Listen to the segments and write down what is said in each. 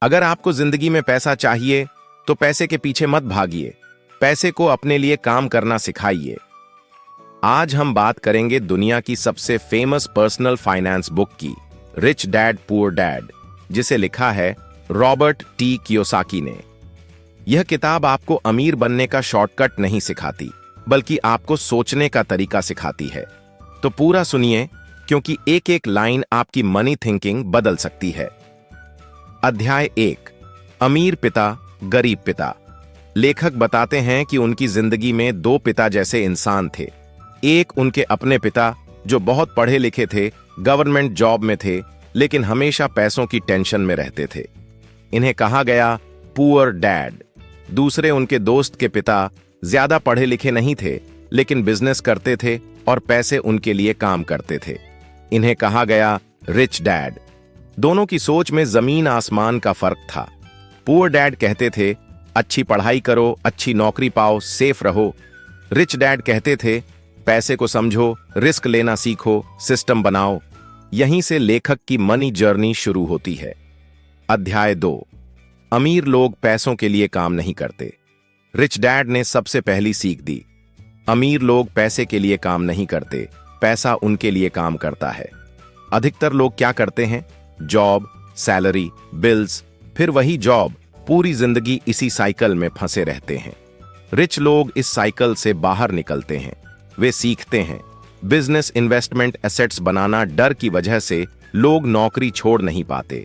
अगर आपको जिंदगी में पैसा चाहिए तो पैसे के पीछे मत भागिए, पैसे को अपने लिए काम करना सिखाइए। आज हम बात करेंगे दुनिया की सबसे फेमस पर्सनल फाइनेंस बुक की, रिच डैड पुअर डैड, जिसे लिखा है रॉबर्ट टी कियोसाकी ने। यह किताब आपको अमीर बनने का शॉर्टकट नहीं सिखाती, बल्कि आपको सोचने का तरीका सिखाती है। तो पूरा सुनिए, क्योंकि एक एक लाइन आपकी मनी थिंकिंग बदल सकती है। अध्याय 1, अमीर पिता गरीब पिता। लेखक बताते हैं कि उनकी जिंदगी में दो पिता जैसे इंसान थे। एक उनके अपने पिता जो बहुत पढ़े लिखे थे, गवर्नमेंट जॉब में थे, लेकिन हमेशा पैसों की टेंशन में रहते थे। इन्हें कहा गया पुअर डैड। दूसरे उनके दोस्त के पिता ज्यादा पढ़े लिखे नहीं थे, लेकिन बिजनेस करते थे और पैसे उनके लिए काम करते थे। इन्हें कहा गया रिच डैड। दोनों की सोच में जमीन आसमान का फर्क था। पुअर डैड कहते थे अच्छी पढ़ाई करो, अच्छी नौकरी पाओ, सेफ रहो। रिच डैड कहते थे पैसे को समझो, रिस्क लेना सीखो, सिस्टम बनाओ। यहीं से लेखक की मनी जर्नी शुरू होती है। अध्याय 2, अमीर लोग पैसों के लिए काम नहीं करते। रिच डैड ने सबसे पहली सीख दी। अमीर लोग पैसे के लिए काम नहीं करते, पैसा उनके लिए काम करता है। अधिकतर लोग क्या करते हैं? जॉब, सैलरी, बिल्स, फिर वही जॉब, पूरी जिंदगी इसी साइकिल में फंसे रहते हैं। रिच लोग इस साइकिल से बाहर निकलते हैं। वे सीखते हैं। बिजनेस, इन्वेस्टमेंट, एसेट्स बनाना। डर की वजह से लोग नौकरी छोड़ नहीं पाते।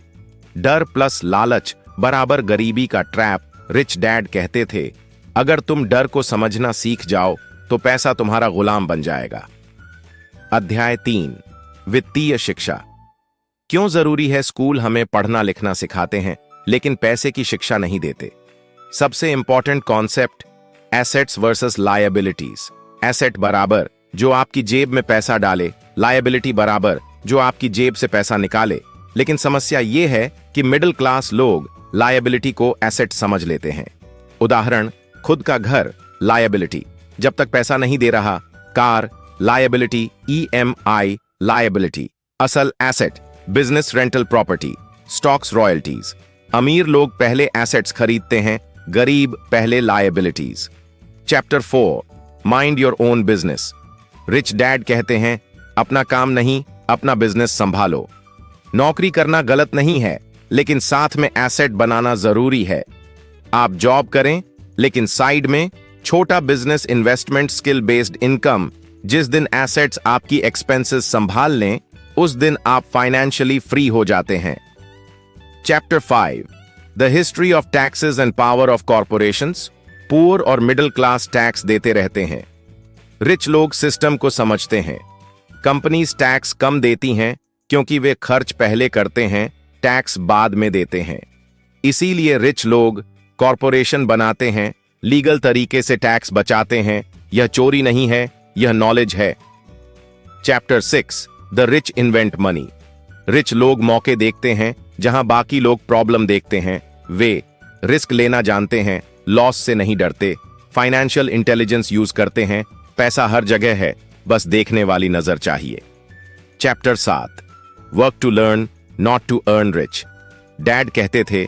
डर प्लस लालच बराबर गरीबी का ट्रैप। रिच डैड कहते थे अगर तुम डर को समझना सीख जाओ तो पैसा तुम्हारा गुलाम बन जाएगा। अध्याय 3, वित्तीय शिक्षा। क्यों जरूरी है स्कूल हमें पढ़ना लिखना सिखाते हैं, लेकिन पैसे की शिक्षा नहीं देते? सबसे important concept, assets versus liabilities. Asset बराबर जो आपकी जेब में पैसा डाले, लायबिलिटी बराबर जो आपकी जेब से पैसा निकाले। लेकिन समस्या यह है कि मिडिल क्लास लोग लायबिलिटी को एसेट समझ लेते हैं। उदाहरण, खुद का घर लायबिलिटी, जब तक पैसा नहीं दे रहा। Car liability, EMI liability. असल asset, business, rental property, stocks, royalties. अमीर लोग पहले एसेट्स खरीदते हैं, गरीब पहले liabilities. Chapter 4, mind your own business. Rich dad कहते हैं अपना काम नहीं, अपना बिजनेस संभालो। नौकरी करना गलत नहीं है, लेकिन साथ में एसेट बनाना जरूरी है। आप जॉब करें, लेकिन साइड में छोटा business, investment, skill based income. जिस दिन एसेट्स आपकी एक्सपेंसेस संभाल लें, उस दिन आप फाइनेंशियली फ्री हो जाते हैं। Chapter 5, the history of taxes and power of corporations. Poor और मिडिल क्लास टैक्स देते रहते हैं। रिच लोग सिस्टम को समझते हैं। कंपनीज टैक्स कम देती हैं क्योंकि वे खर्च पहले करते हैं, टैक्स बाद में देते हैं। इसीलिए रिच लोग कॉर्पोरेशन बनाते हैं, लीगल तरीके से टैक्स बचाते हैं। यह चोरी नहीं है, यह नॉलेज है। Chapter 6, the rich invent money. Rich लोग मौके देखते हैं जहां बाकी लोग प्रॉब्लम देखते हैं। वे रिस्क लेना जानते हैं, लॉस से नहीं डरते। फाइनेंशियल इंटेलिजेंस यूज करते हैं। पैसा हर जगह है, बस देखने वाली नजर चाहिए। Chapter 7, work to learn not to earn rich. Dad कहते थे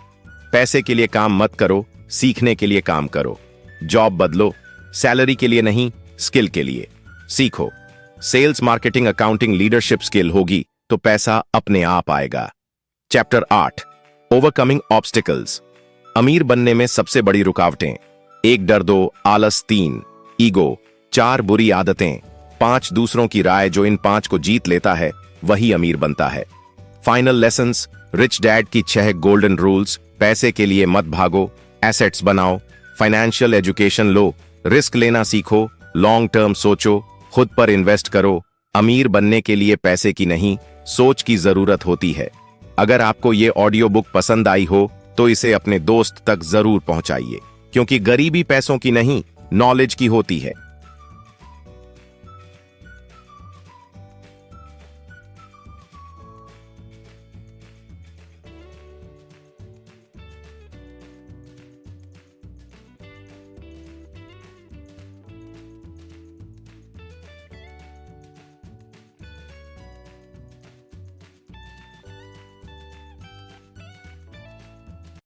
पैसे के लिए काम मत करो, सीखने के लिए काम करो। जॉब बदलो, सैलरी के लिए नहीं, स्किल के लिए। सीखो, sales, marketing, accounting, leadership skill होगी तो पैसा अपने आप आएगा। Chapter 8, overcoming obstacles. अमीर बनने में सबसे बड़ी रुकावटें। 1, डर 2, आलस, 3, ईगो, 4, बुरी आदतें, 5, दूसरों की राय। जो इन 5 को जीत लेता है वही अमीर बनता है। फाइनल लेसन्स, रिच डैड की 6 गोल्डन रूल्स। पैसे के लिए मत भागो, एसेट्स बनाओ, फाइनेंशियल एजुकेशन लो, रिस्क लेना सीखो, लॉन्ग टर्म सोचो, खुद पर इन्वेस्ट करो। अमीर बनने के लिए पैसे की नहीं, सोच की जरूरत होती है। अगर आपको ये ऑडियो बुक पसंद आई हो तो इसे अपने दोस्त तक जरूर पहुंचाइए, क्योंकि गरीबी पैसों की नहीं, नॉलेज की होती है।